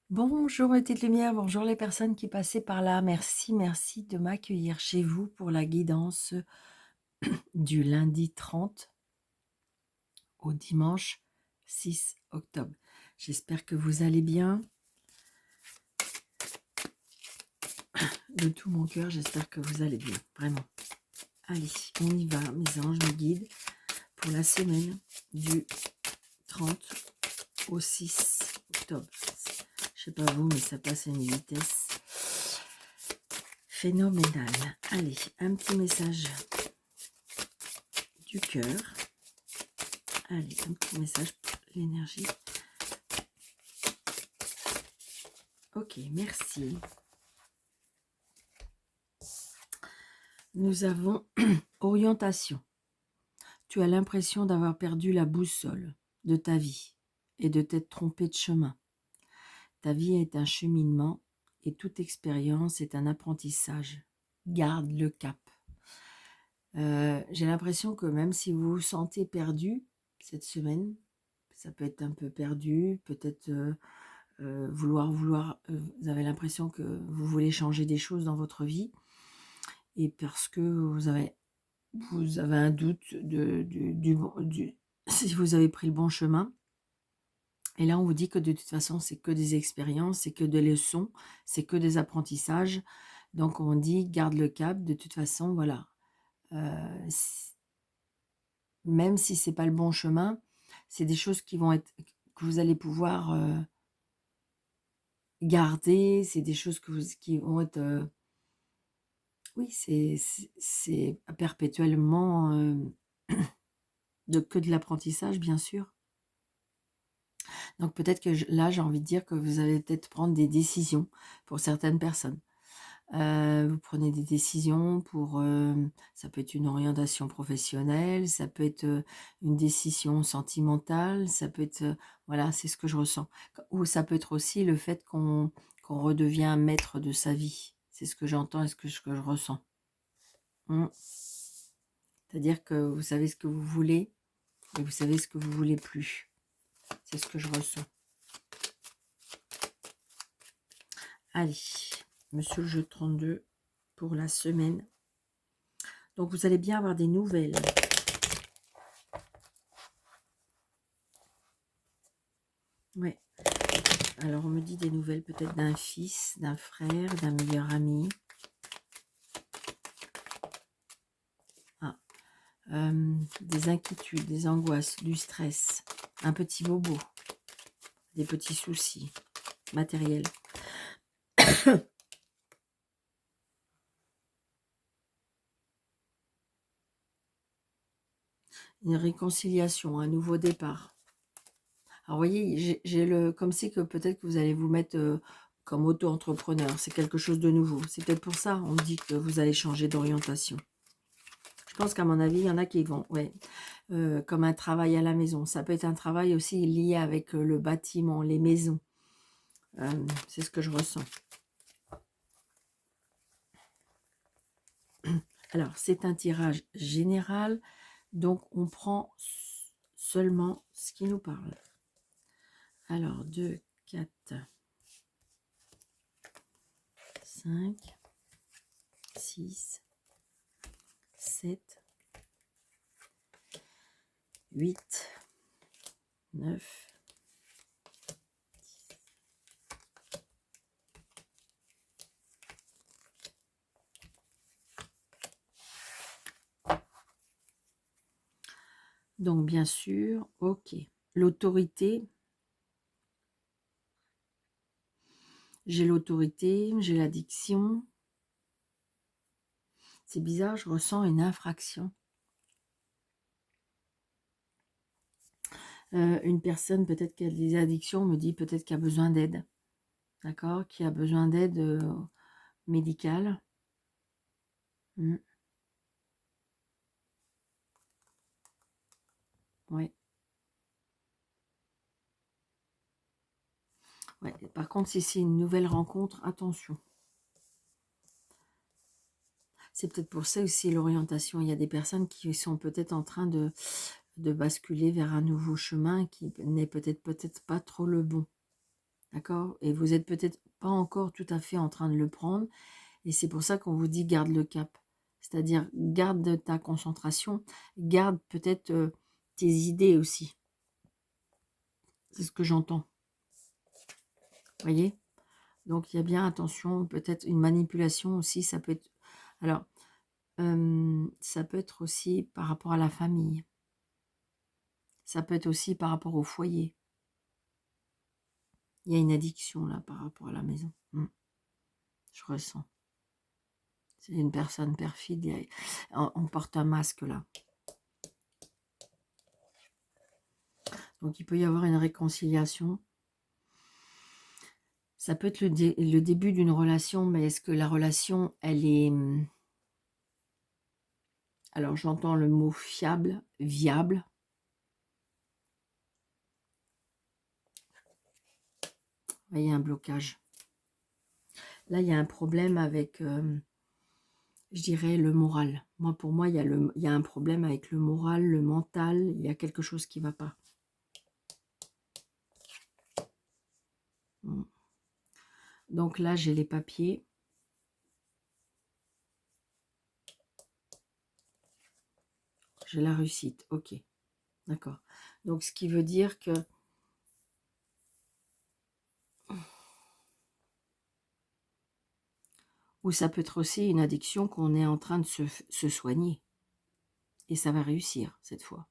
Bonjour les petites lumières, bonjour les personnes qui passaient par là. Merci de m'accueillir chez vous pour la guidance du lundi 30 au dimanche 6 octobre. J'espère que vous allez bien. De tout mon cœur, j'espère que vous allez bien, vraiment. Allez, on y va, mes anges, mes guides, pour la semaine du 30 au 6 octobre. Je sais pas vous, mais ça passe à une vitesse phénoménale. Allez, un petit message du cœur. Allez, un petit message pour l'énergie. Ok, merci. Nous avons orientation. Tu as l'impression d'avoir perdu la boussole de ta vie et de t'être trompé de chemin. Ta vie est un cheminement et toute expérience est un apprentissage. Garde le cap. J'ai l'impression que même si vous vous sentez perdu cette semaine, ça peut être un peu perdu, peut-être vous avez l'impression que vous voulez changer des choses dans votre vie et parce que vous avez un doute si vous avez pris le bon chemin. Et là, on vous dit que de toute façon, c'est que des expériences, c'est que des leçons, c'est que des apprentissages. Donc, on dit, garde le cap. De toute façon, voilà. Même si c'est pas le bon chemin, c'est des choses que vous allez pouvoir garder. C'est des choses qui vont être oui, c'est perpétuellement que de l'apprentissage, bien sûr. Donc peut-être que là, j'ai envie de dire que vous allez peut-être prendre des décisions pour certaines personnes. Vous prenez des décisions pour, ça peut être une orientation professionnelle, ça peut être une décision sentimentale, ça peut être, voilà, c'est ce que je ressens. Ou ça peut être aussi le fait qu'on redevient maître de sa vie. C'est ce que j'entends et ce que je ressens. C'est-à-dire que vous savez ce que vous voulez et vous savez ce que vous voulez plus. C'est ce que je ressens. Allez, monsieur le jeu 32 pour la semaine. Donc vous allez bien avoir des nouvelles. Ouais. Alors on me dit des nouvelles peut-être d'un fils, d'un frère, d'un meilleur ami. Ah. Des inquiétudes, des angoisses, du stress, un petit bobo, des petits soucis matériels. Une réconciliation, un nouveau départ. Alors, vous voyez, comme c'est que peut-être que vous allez vous mettre comme auto-entrepreneur. C'est quelque chose de nouveau. C'est peut-être pour ça on dit que vous allez changer d'orientation. Je pense qu'à mon avis, il y en a qui vont, ouais, comme un travail à la maison. Ça peut être un travail aussi lié avec le bâtiment, les maisons. C'est ce que je ressens. Alors, c'est un tirage général, donc on prend seulement ce qui nous parle. Alors, 2, 4, 5, 6, 7, 8, 9, 10. Donc, bien sûr, ok. L'autorité, j'ai l'autorité, j'ai l'addiction. C'est bizarre, je ressens une infraction. Une personne peut-être qui a des addictions me dit peut-être qu'il a besoin d'aide. D'accord? Qui a besoin d'aide médicale. Ouais. Ouais. Par contre, si c'est une nouvelle rencontre, attention. C'est peut-être pour ça aussi l'orientation. Il y a des personnes qui sont peut-être en train de basculer vers un nouveau chemin qui n'est peut-être pas trop le bon. d'accord? Et vous êtes peut-être pas encore tout à fait en train de le prendre. Et c'est pour ça qu'on vous dit garde le cap. C'est-à-dire garde ta concentration, garde peut-être tes idées aussi. C'est ce que j'entends. Voyez? Donc il y a bien attention, peut-être une manipulation aussi, ça peut être. Alors, ça peut être aussi par rapport à la famille. Ça peut être aussi par rapport au foyer. Il y a une addiction là par rapport à la maison. Je ressens. C'est une personne perfide. On porte un masque là. Donc il peut y avoir une réconciliation. Ça peut être le début d'une relation, mais est-ce que la relation, elle est... Alors j'entends le mot fiable, viable. Là, il y a un blocage. Là, il y a un problème avec, je dirais, le moral. Moi, pour moi, il y a un problème avec le moral, le mental. Il y a quelque chose qui ne va pas. Donc là, j'ai les papiers. J'ai la réussite. Ok. D'accord. Donc, ce qui veut dire que... Ou ça peut être aussi une addiction qu'on est en train de se soigner. Et ça va réussir, cette fois.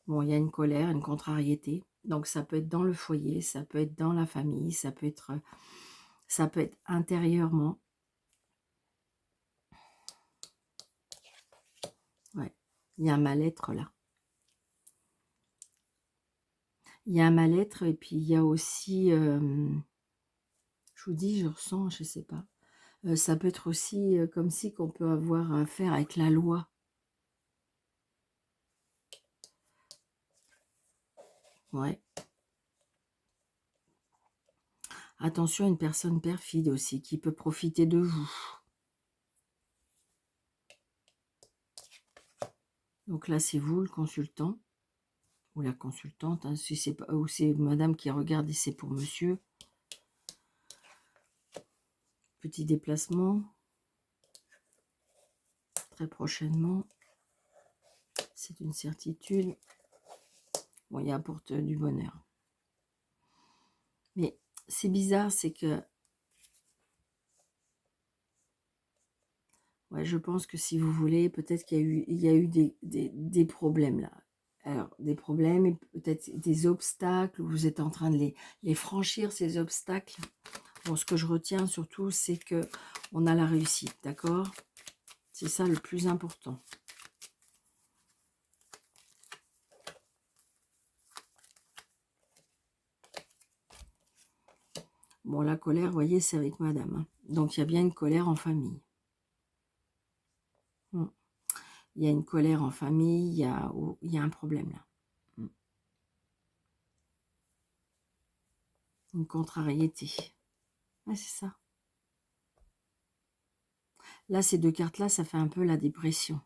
Bon, il y a une colère, une contrariété. Donc, ça peut être dans le foyer, ça peut être dans la famille, ça peut être intérieurement. Ouais, il y a un mal-être là. Il y a un mal-être et puis il y a aussi, je vous dis, je ressens, je ne sais pas. Ça peut être aussi comme si qu'on peut avoir affaire avec la loi. Ouais. Attention à une personne perfide aussi qui peut profiter de vous. Donc là, c'est vous le consultant ou la consultante. Hein, si c'est pas, ou c'est madame qui regarde et c'est pour monsieur. Petit déplacement. Très prochainement. C'est une certitude. Bon, il apporte du bonheur. Mais c'est bizarre, c'est que... Ouais, je pense que si vous voulez, peut-être qu'il y a eu des problèmes là. Alors, des problèmes et peut-être des obstacles, vous êtes en train de les franchir, ces obstacles. Bon, ce que je retiens surtout, c'est que on a la réussite, d'accord? C'est ça le plus important. Bon, la colère, vous voyez, c'est avec madame. Hein. Donc, il y a bien une colère en famille. Il y a une colère en famille, il y a un problème là. Une contrariété. Ouais, c'est ça. Là, ces deux cartes-là, ça fait un peu la dépression.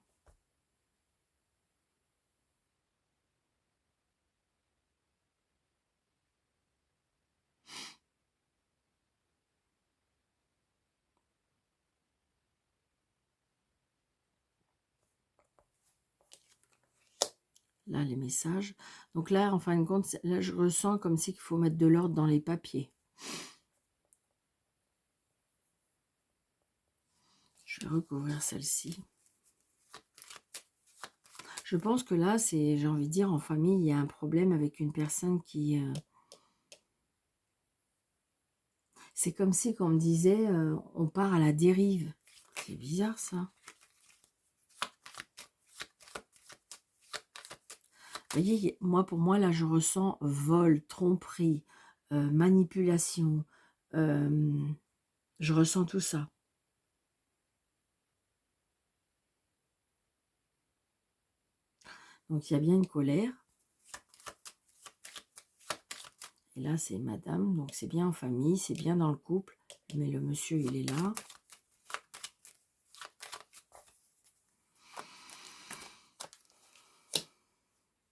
Là, les messages. Donc là, en fin de compte, là, je ressens comme si il faut mettre de l'ordre dans les papiers. Je vais recouvrir celle-ci. Je pense que là, c'est, j'ai envie de dire, en famille, il y a un problème avec une personne qui... c'est comme si, qu'on me disait, on part à la dérive. C'est bizarre, ça. Vous voyez, moi, pour moi, là, je ressens vol, tromperie, manipulation. Je ressens tout ça. Donc, il y a bien une colère. Et là, c'est madame. Donc, c'est bien en famille, c'est bien dans le couple. Mais le monsieur, il est là.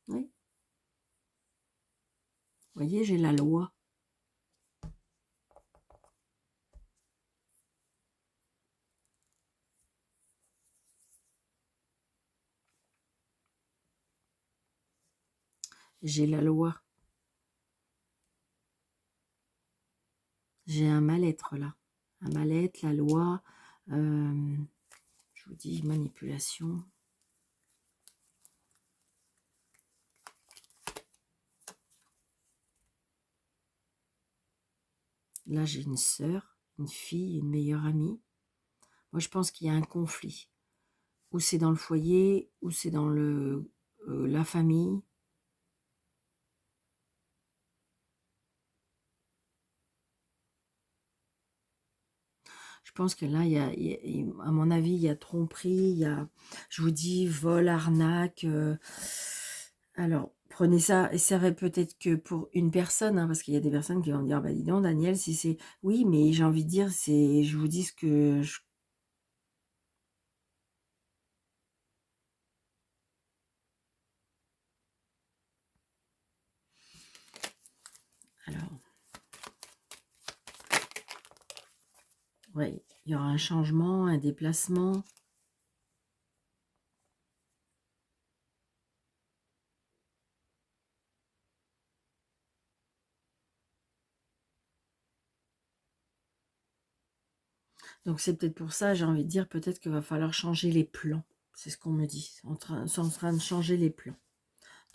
Oui. voyez, j'ai la loi. J'ai la loi. J'ai un mal-être là. Un mal-être, la loi. Je vous dis manipulation. Là, j'ai une sœur, une fille, une meilleure amie. Moi, je pense qu'il y a un conflit. Ou c'est dans le foyer, ou c'est dans la famille. Je pense que là, à mon avis, il y a tromperie, je vous dis, vol, arnaque. Alors, prenez ça, et ça va peut-être que pour une personne, hein, parce qu'il y a des personnes qui vont dire, bah dis donc, Daniel, si c'est... Oui, mais j'ai envie de dire, je vous dis ce que... Alors, oui, il y aura un changement, un déplacement. Donc c'est peut-être pour ça, j'ai envie de dire, peut-être qu'il va falloir changer les plans. C'est ce qu'on me dit. C'est en train de changer les plans.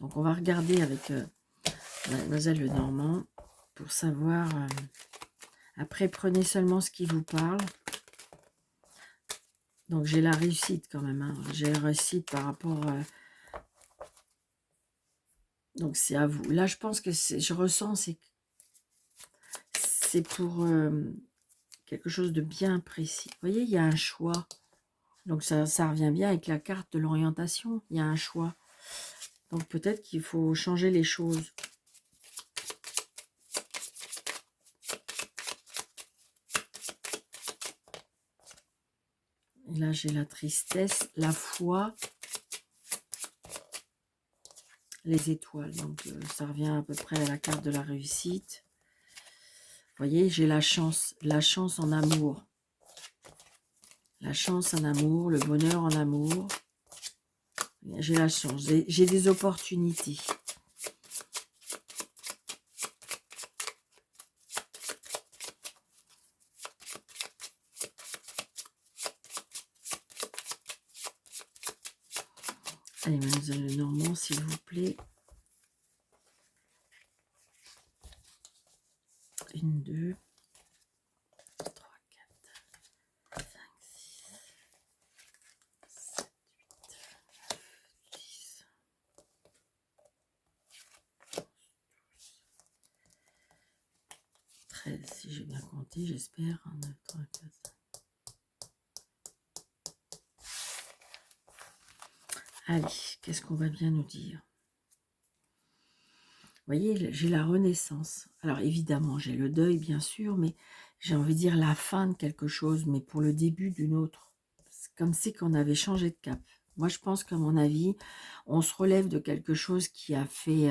Donc on va regarder avec Mademoiselle Lenormand pour savoir. Après, prenez seulement ce qui vous parle. Donc j'ai la réussite quand même. Hein. J'ai la réussite par rapport... donc c'est à vous. Là, je pense que je ressens, c'est pour quelque chose de bien précis. Vous voyez, il y a un choix. Donc ça revient bien avec la carte de l'orientation. Il y a un choix. Donc peut-être qu'il faut changer les choses. Et là, j'ai la tristesse, la foi, les étoiles. Donc ça revient à peu près à la carte de la réussite. Vous voyez, j'ai la chance en amour. La chance en amour, le bonheur en amour. J'ai la chance, j'ai des opportunités. Allez, Mademoiselle Lenormand, s'il vous plaît. 1, 2, 3, 4, 5, 6, 7, 8, 9, 10, 13, si j'ai bien compté, j'espère. 1, 2, 3, 4. Allez, qu'est-ce qu'on va bien nous dire? Vous voyez, j'ai la renaissance. Alors évidemment, j'ai le deuil, bien sûr, mais j'ai envie de dire la fin de quelque chose, mais pour le début d'une autre. C'est comme si on avait changé de cap. Moi, je pense qu'à mon avis, on se relève de quelque chose qui a fait...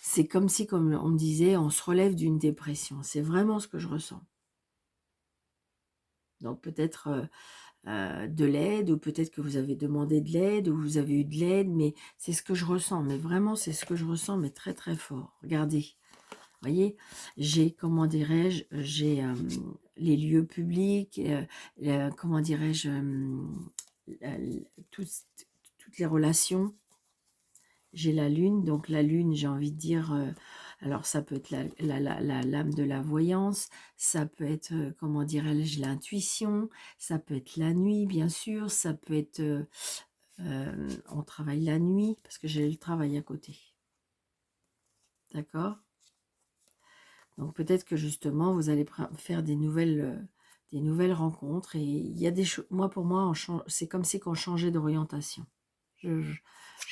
c'est comme si, comme on me disait, on se relève d'une dépression. C'est vraiment ce que je ressens. Donc peut-être de l'aide, ou peut-être que vous avez demandé de l'aide, ou vous avez eu de l'aide, mais c'est ce que je ressens. Mais vraiment, c'est ce que je ressens, mais très très fort. Regardez, vous voyez, j'ai, comment dirais-je, j'ai les lieux publics, comment dirais-je, toutes les relations. J'ai la lune, donc la lune, j'ai envie de dire, alors ça peut être la lame de la voyance, ça peut être, comment dirais-je, l'intuition, ça peut être la nuit, bien sûr, ça peut être, on travaille la nuit, parce que j'ai le travail à côté. D'accord? Donc peut-être que justement, vous allez faire des nouvelles rencontres, et il y a des choses, pour moi, c'est comme si on changeait d'orientation.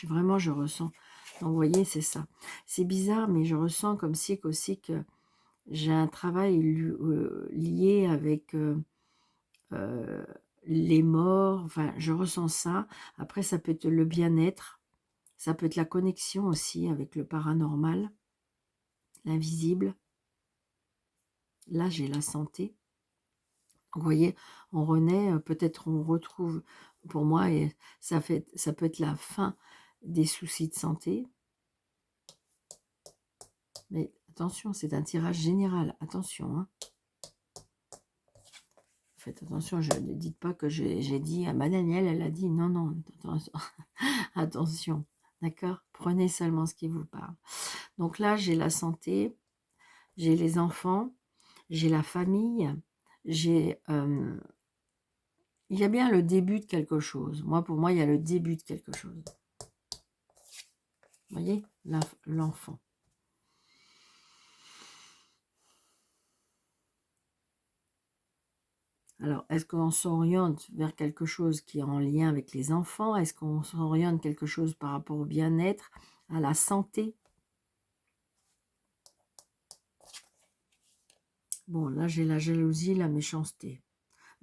Vraiment, je ressens. Donc, vous voyez, c'est ça. C'est bizarre, mais je ressens comme si aussi que j'ai un travail lié avec les morts. Enfin, je ressens ça. Après, ça peut être le bien-être. Ça peut être la connexion aussi avec le paranormal. l'invisible. Là, j'ai la santé. Vous voyez, on renaît, peut-être on retrouve, pour moi, et ça peut être la fin des soucis de santé. Mais attention, c'est un tirage général. Attention, hein. Faites attention, ne dites pas que j'ai dit à ma Danielle, elle a dit non, non, attention, attention, d'accord? Prenez seulement ce qui vous parle. Donc là, j'ai la santé, j'ai les enfants, j'ai la famille, j'ai... il y a bien le début de quelque chose. Pour moi, il y a le début de quelque chose. Vous voyez, l'enfant. Alors, est-ce qu'on s'oriente vers quelque chose qui est en lien avec les enfants? Est-ce qu'on s'oriente quelque chose par rapport au bien-être, à la santé? Bon, là, j'ai la jalousie, la méchanceté.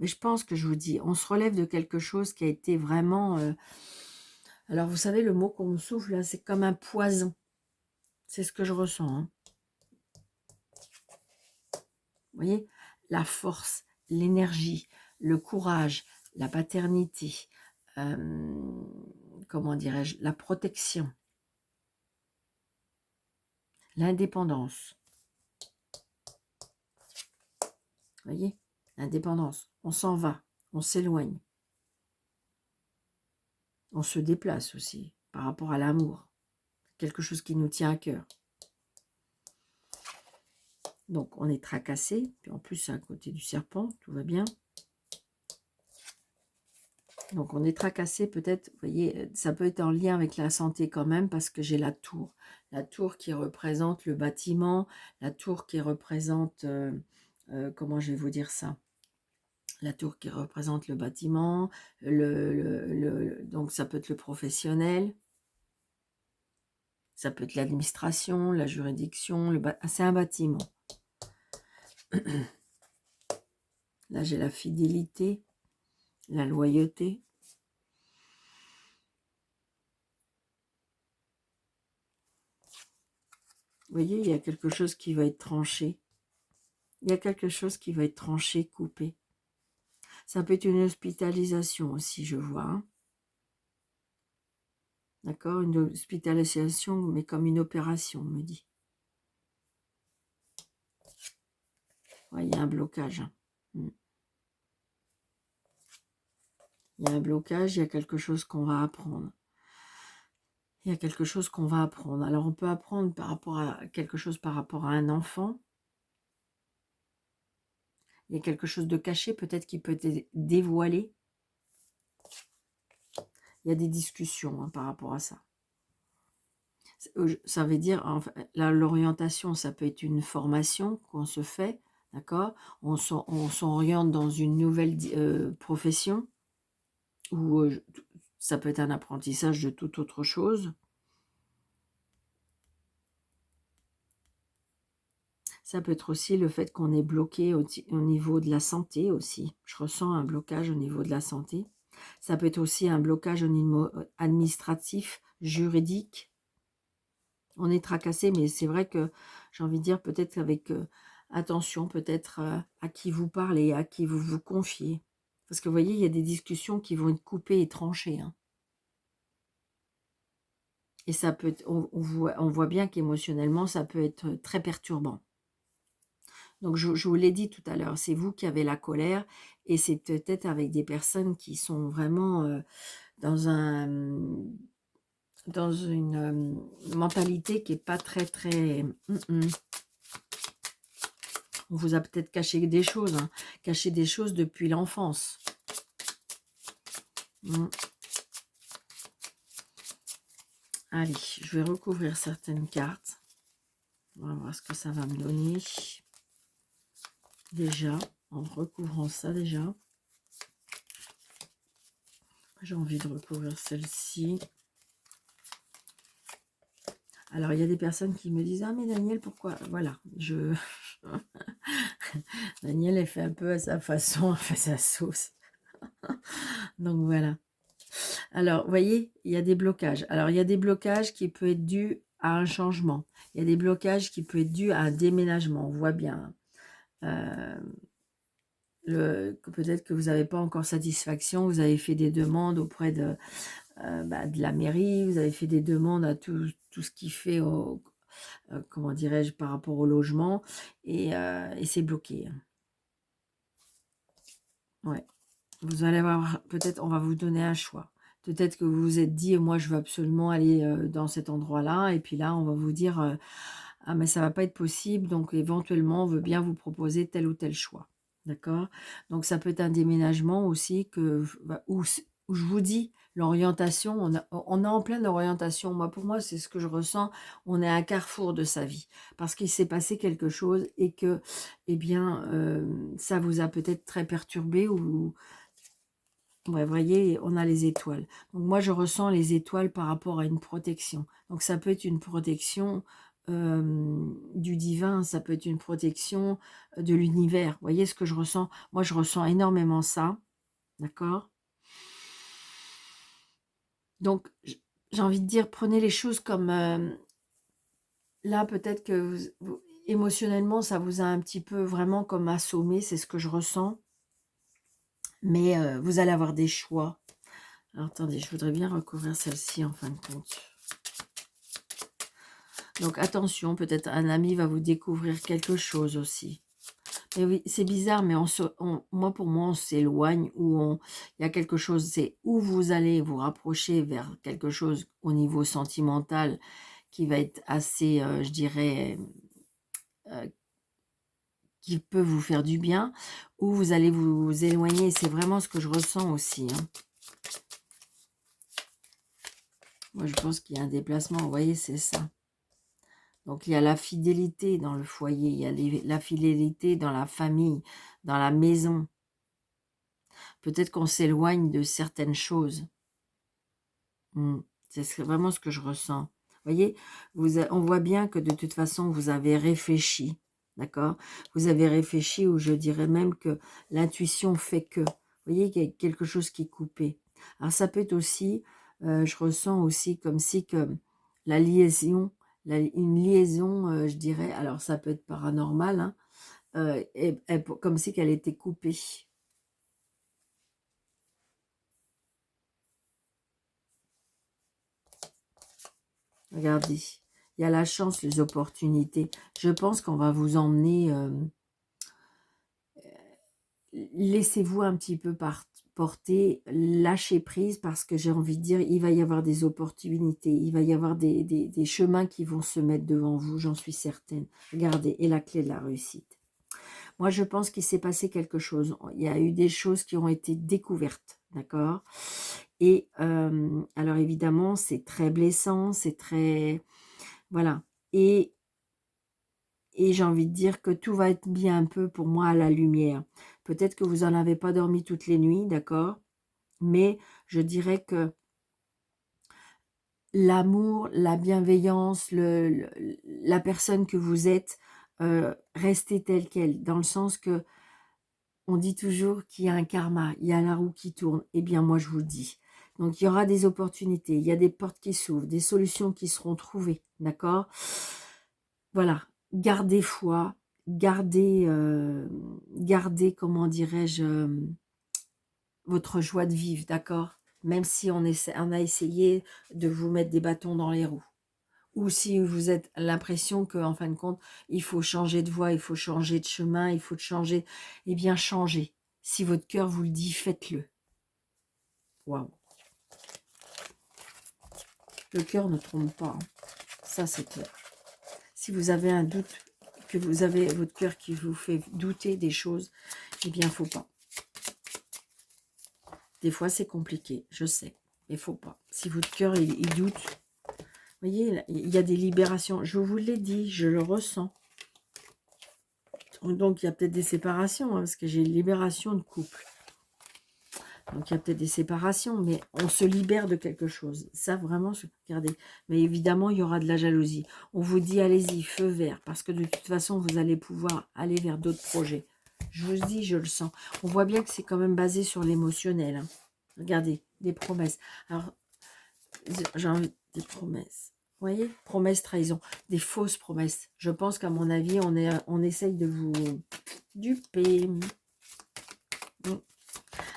Mais je pense que je vous dis, on se relève de quelque chose qui a été vraiment... Alors, vous savez, le mot qu'on me souffle, là, c'est comme un poison. C'est ce que je ressens. Hein. Vous voyez, la force, l'énergie, le courage, la paternité, comment dirais-je, la protection, l'indépendance. Vous voyez, l'indépendance, on s'en va, on s'éloigne. On se déplace aussi par rapport à l'amour. Quelque chose qui nous tient à cœur. Donc, on est tracassé. Puis en plus, c'est à côté du serpent, tout va bien. Donc, on est tracassé peut-être, vous voyez, ça peut être en lien avec la santé quand même, parce que j'ai la tour. La tour qui représente le bâtiment, la tour qui représente, comment je vais vous dire ça? La tour qui représente le bâtiment, donc ça peut être le professionnel, ça peut être l'administration, la juridiction, c'est un bâtiment. Là, j'ai la fidélité, la loyauté. Vous voyez, il y a quelque chose qui va être tranché. Il y a quelque chose qui va être tranché, coupé. Ça peut être une hospitalisation aussi, je vois. Hein. D'accord? Une hospitalisation, mais comme une opération, on me dit. Ouais, il y a un blocage. Hein. Il y a un blocage, il y a quelque chose qu'on va apprendre. Il y a quelque chose qu'on va apprendre. Alors, on peut apprendre par rapport à quelque chose par rapport à un enfant. Il y a quelque chose de caché, peut-être qui peut être dévoilé. Il y a des discussions hein, par rapport à ça. Ça veut dire, l'orientation, ça peut être une formation qu'on se fait, d'accord? On s'oriente dans une nouvelle profession, ou ça peut être un apprentissage de toute autre chose. Ça peut être aussi le fait qu'on est bloqué au niveau de la santé aussi. Je ressens un blocage au niveau de la santé. Ça peut être aussi un blocage au niveau administratif, juridique. On est tracassé, mais c'est vrai que j'ai envie de dire peut-être avec attention, peut-être à qui vous parlez, à qui vous vous confiez. Parce que vous voyez, il y a des discussions qui vont être coupées et tranchées. Hein. Et ça peut être, on voit bien qu'émotionnellement, ça peut être très perturbant. Donc, je vous l'ai dit tout à l'heure, c'est vous qui avez la colère et c'est peut-être avec des personnes qui sont vraiment dans une mentalité qui n'est pas très, très... On vous a peut-être caché des choses, hein, caché des choses depuis l'enfance. Allez, je vais recouvrir certaines cartes. On va voir ce que ça va me donner. Déjà, en recouvrant ça déjà. J'ai envie de recouvrir celle-ci. Alors, il y a des personnes qui me disent « Ah, mais Daniel, pourquoi ?» Voilà, Daniel, elle fait un peu à sa façon, elle fait sa sauce. Donc, voilà. Alors, vous voyez, il y a des blocages. Alors, il y a des blocages qui peuvent être dus à un changement. Il y a des blocages qui peuvent être dus à un déménagement, on voit bien. Peut-être que vous n'avez pas encore satisfaction, vous avez fait des demandes auprès de la mairie, vous avez fait des demandes à tout ce qui fait, comment dirais-je, par rapport au logement, et c'est bloqué. Ouais. Vous allez avoir, peut-être, on va vous donner un choix. Peut-être que vous vous êtes dit, moi, je veux absolument aller dans cet endroit-là, et puis là, on va vous dire, ah, mais ça va pas être possible, donc éventuellement, on veut bien vous proposer tel ou tel choix. D'accord? Donc, ça peut être un déménagement aussi, où je vous dis, l'orientation, on est en pleine orientation. Moi, pour moi, c'est ce que je ressens. On est à un carrefour de sa vie, parce qu'il s'est passé quelque chose, et que, eh bien, ça vous a peut-être très perturbé, ou ouais, vous voyez, on a les étoiles. Donc moi, je ressens les étoiles par rapport à une protection. Donc ça peut être une protection du divin, ça peut être une protection de l'univers. Vous voyez ce que je ressens? Moi, je ressens énormément ça. D'accord? Donc, j'ai envie de dire, prenez les choses comme... là, peut-être que émotionnellement, ça vous a un petit peu vraiment comme assommé, c'est ce que je ressens. Mais vous allez avoir des choix. Alors, attendez, je voudrais bien recouvrir celle-ci en fin de compte. Donc, attention, peut-être un ami va vous découvrir quelque chose aussi. Mais oui, c'est bizarre, mais moi, pour moi, on s'éloigne, ou il y a quelque chose, c'est où vous allez vous rapprocher vers quelque chose au niveau sentimental qui va être assez, je dirais, qui peut vous faire du bien, ou vous allez vous éloigner. C'est vraiment ce que je ressens aussi. Hein. Moi, je pense qu'il y a un déplacement. Vous voyez, c'est ça. Donc, il y a la fidélité dans le foyer, il y a la fidélité dans la famille, dans la maison. Peut-être qu'on s'éloigne de certaines choses. C'est vraiment ce que je ressens. Vous voyez, on voit bien que de toute façon, vous avez réfléchi. D'accord? Vous avez réfléchi, ou je dirais même que l'intuition fait que. Vous voyez qu'il y a quelque chose qui est coupé. Alors, ça peut être aussi, je ressens aussi comme si que la liaison, une liaison, je dirais, alors ça peut être paranormal, hein, comme si qu'elle était coupée. Regardez, il y a la chance, les opportunités. Je pense qu'on va vous emmener, laissez-vous un petit peu porter, lâchez prise, parce que j'ai envie de dire, il va y avoir des opportunités, il va y avoir des chemins qui vont se mettre devant vous, j'en suis certaine. Regardez, et la clé de la réussite. Moi, je pense qu'il s'est passé quelque chose. Il y a eu des choses qui ont été découvertes, d'accord? Et alors évidemment, c'est très blessant, c'est très... Voilà. Et j'ai envie de dire que tout va être mis un peu pour moi à la lumière. Peut-être que vous n'en avez pas dormi toutes les nuits, d'accord? Mais je dirais que l'amour, la bienveillance, la personne que vous êtes, restez telle qu'elle, dans le sens que on dit toujours qu'il y a un karma, il y a la roue qui tourne. Eh bien, moi, je vous le dis. Donc, il y aura des opportunités, il y a des portes qui s'ouvrent, des solutions qui seront trouvées, d'accord? Voilà, gardez foi, gardez, comment dirais-je, votre joie de vivre, d'accord? Même si on a essayé de vous mettre des bâtons dans les roues. Ou si vous êtes l'impression qu'en fin de compte, il faut changer de voie, il faut changer de chemin, il faut changer, eh bien changez. Si votre cœur vous le dit, faites-le. Waouh. Le cœur ne trompe pas. Hein. Ça, c'est clair. Si vous avez un doute, que vous avez votre cœur qui vous fait douter des choses, eh bien, faut pas. Des fois, c'est compliqué, je sais. Mais faut pas. Si votre cœur, il doute, vous voyez, il y a des libérations. Je vous l'ai dit, je le ressens. Donc, il y a peut-être des séparations, hein, parce que j'ai une libération de couple. Donc, il y a peut-être des séparations, mais on se libère de quelque chose. Ça, vraiment, regardez. Mais évidemment, il y aura de la jalousie. On vous dit, allez-y, feu vert, parce que de toute façon, vous allez pouvoir aller vers d'autres projets. Je vous dis, je le sens. On voit bien que c'est quand même basé sur l'émotionnel. Hein. Regardez, des promesses. Alors, j'ai envie des promesses. voyez, promesses, trahison, des fausses promesses. Je pense qu'à mon avis, on essaye de vous duper.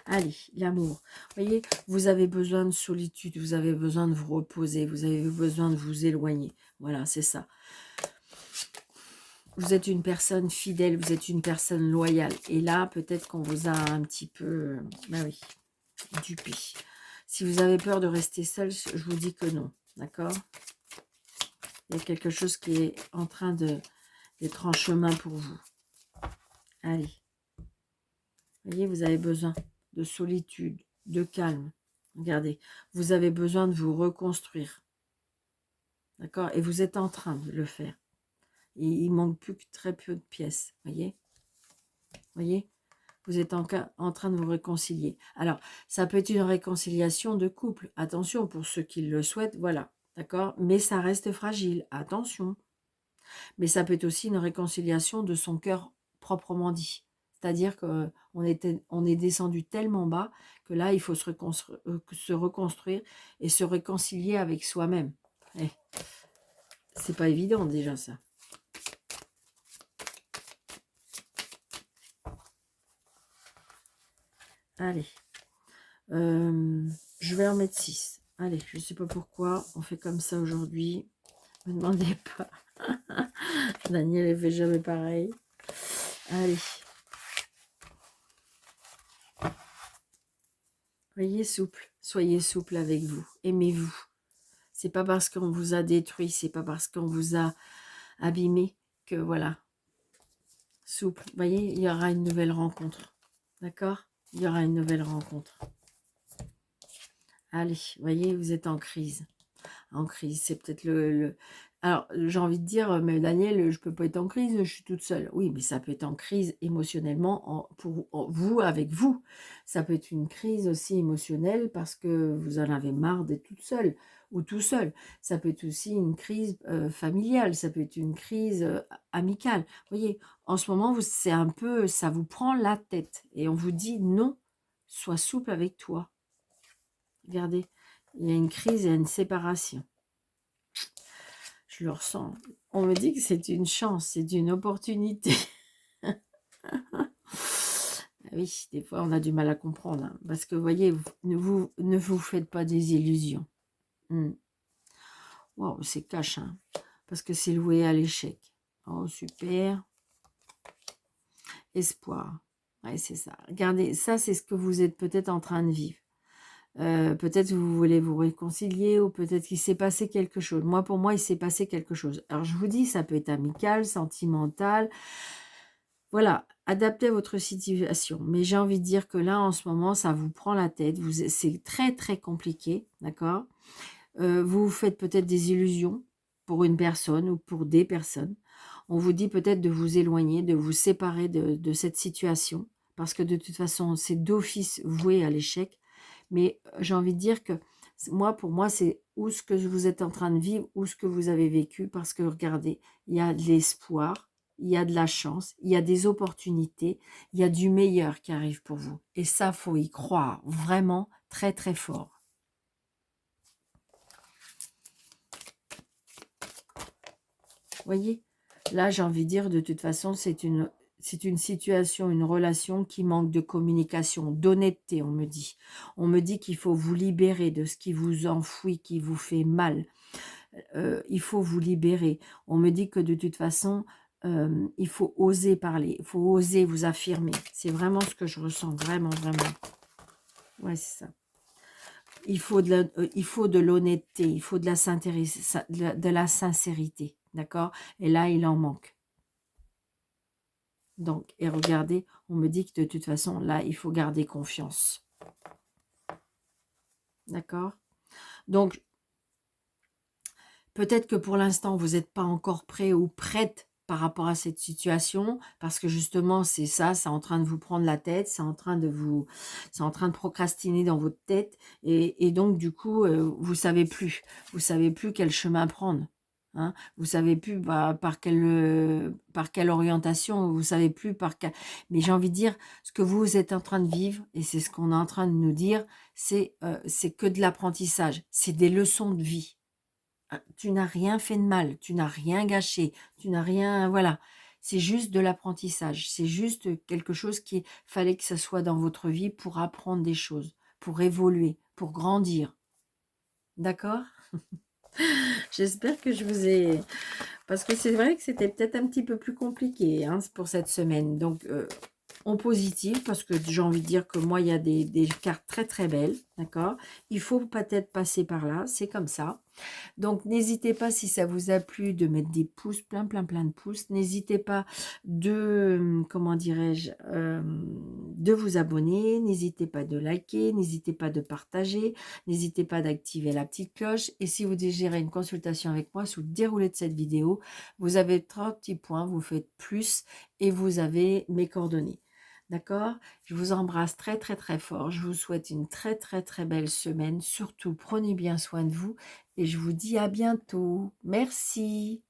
Allez, l'amour. Vous voyez, vous avez besoin de solitude, vous avez besoin de vous reposer, vous avez besoin de vous éloigner. Voilà, c'est ça. Vous êtes une personne fidèle, vous êtes une personne loyale. Et là, peut-être qu'on vous a un petit peu, bah oui, dupé. Si vous avez peur de rester seul, je vous dis que non. D'accord? Il y a quelque chose qui est en train d'être en chemin pour vous. Allez. Vous voyez, vous avez besoin de solitude, de calme. Regardez, vous avez besoin de vous reconstruire. D'accord? Et vous êtes en train de le faire. Et il manque plus que très peu de pièces. Voyez? Voyez? Vous êtes en train de vous réconcilier. Alors, ça peut être une réconciliation de couple. Attention, pour ceux qui le souhaitent, voilà. D'accord? Mais ça reste fragile. Attention. Mais ça peut être aussi une réconciliation de son cœur proprement dit. C'est-à-dire qu'on est descendu tellement bas que là, il faut se reconstruire et se réconcilier avec soi-même. Eh, c'est pas évident déjà ça. Allez. Je vais en mettre 6. Allez, je sais pas pourquoi. On fait comme ça aujourd'hui. Ne me demandez pas. Daniel ne fait jamais pareil. Allez. Soyez souple avec vous. Aimez-vous. C'est pas parce qu'on vous a détruit, c'est pas parce qu'on vous a abîmé que voilà. Souple. Vous voyez, il y aura une nouvelle rencontre. D'accord? Il y aura une nouvelle rencontre. Allez, vous voyez, vous êtes en crise. En crise, c'est peut-être Alors, j'ai envie de dire, mais Daniel, je peux pas être en crise, je suis toute seule. Oui, mais ça peut être en crise émotionnellement pour vous, avec vous. Ça peut être une crise aussi émotionnelle parce que vous en avez marre d'être toute seule ou tout seul. Ça peut être aussi une crise familiale, ça peut être une crise amicale. Vous voyez, en ce moment, c'est un peu, ça vous prend la tête et on vous dit non, sois souple avec toi. Regardez, il y a une crise et une séparation. Je le ressens. On me dit que c'est une chance, c'est une opportunité. Oui, des fois, on a du mal à comprendre. Hein, parce que, vous voyez, ne vous faites pas des illusions. Wow, c'est cash. Hein, parce que c'est loué à l'échec. Oh, super. Espoir. Ouais, c'est ça. Regardez, ça, c'est ce que vous êtes peut-être en train de vivre. Peut-être que vous voulez vous réconcilier ou peut-être qu'il s'est passé quelque chose. Moi, pour moi, il s'est passé quelque chose. Alors, je vous dis, ça peut être amical, sentimental. Voilà, adaptez votre situation. Mais j'ai envie de dire que là, en ce moment, ça vous prend la tête. C'est très, très compliqué, d'accord? Vous vous faites peut-être des illusions pour une personne ou pour des personnes. On vous dit peut-être de vous éloigner, de vous séparer de cette situation. Parce que de toute façon, c'est d'office voué à l'échec. Mais j'ai envie de dire que moi, pour moi, c'est ou ce que vous êtes en train de vivre ou ce que vous avez vécu. Parce que regardez, il y a de l'espoir, il y a de la chance, il y a des opportunités, il y a du meilleur qui arrive pour vous. Et ça, faut y croire vraiment très, très fort. Voyez, là, j'ai envie de dire, de toute façon, c'est une situation, une relation qui manque de communication, d'honnêteté, on me dit. On me dit qu'il faut vous libérer de ce qui vous enfouit, qui vous fait mal. Il faut vous libérer. On me dit que de toute façon, il faut oser parler, il faut oser vous affirmer. C'est vraiment ce que je ressens, vraiment, vraiment. Ouais, c'est ça. Il faut de l'honnêteté, il faut de la sincérité, d'accord? Et là, il en manque. Donc, et regardez, on me dit que de toute façon, là, il faut garder confiance. D'accord? Donc, peut-être que pour l'instant, vous n'êtes pas encore prêt ou prête par rapport à cette situation, parce que justement, c'est ça, c'est en train de vous prendre la tête, c'est en train de procrastiner dans votre tête, et donc, du coup, vous savez plus quel chemin prendre. Hein, vous savez plus par quelle orientation, vous savez plus mais j'ai envie de dire, ce que vous êtes en train de vivre, et c'est ce qu'on est en train de nous dire, c'est que de l'apprentissage, c'est des leçons de vie. Tu n'as rien fait de mal, tu n'as rien gâché, tu n'as rien, voilà. C'est juste de l'apprentissage, c'est juste quelque chose qui fallait que ça soit dans votre vie pour apprendre des choses, pour évoluer, pour grandir. D'accord? J'espère que je vous ai... Parce que c'est vrai que c'était peut-être un petit peu plus compliqué hein, pour cette semaine. Donc, en positif, parce que j'ai envie de dire que moi, il y a des cartes très très belles, d'accord? Il faut peut-être passer par là, c'est comme ça. Donc, n'hésitez pas, si ça vous a plu, de mettre des pouces, plein de pouces. N'hésitez pas comment dirais-je, de vous abonner. N'hésitez pas de liker, n'hésitez pas de partager, n'hésitez pas d'activer la petite cloche. Et si vous désirez une consultation avec moi sous le déroulé de cette vidéo, vous avez 3 petits points, vous faites plus et vous avez mes coordonnées. D'accord? Je vous embrasse très très très fort. Je vous souhaite une très très très belle semaine. Surtout, prenez bien soin de vous et je vous dis à bientôt. Merci.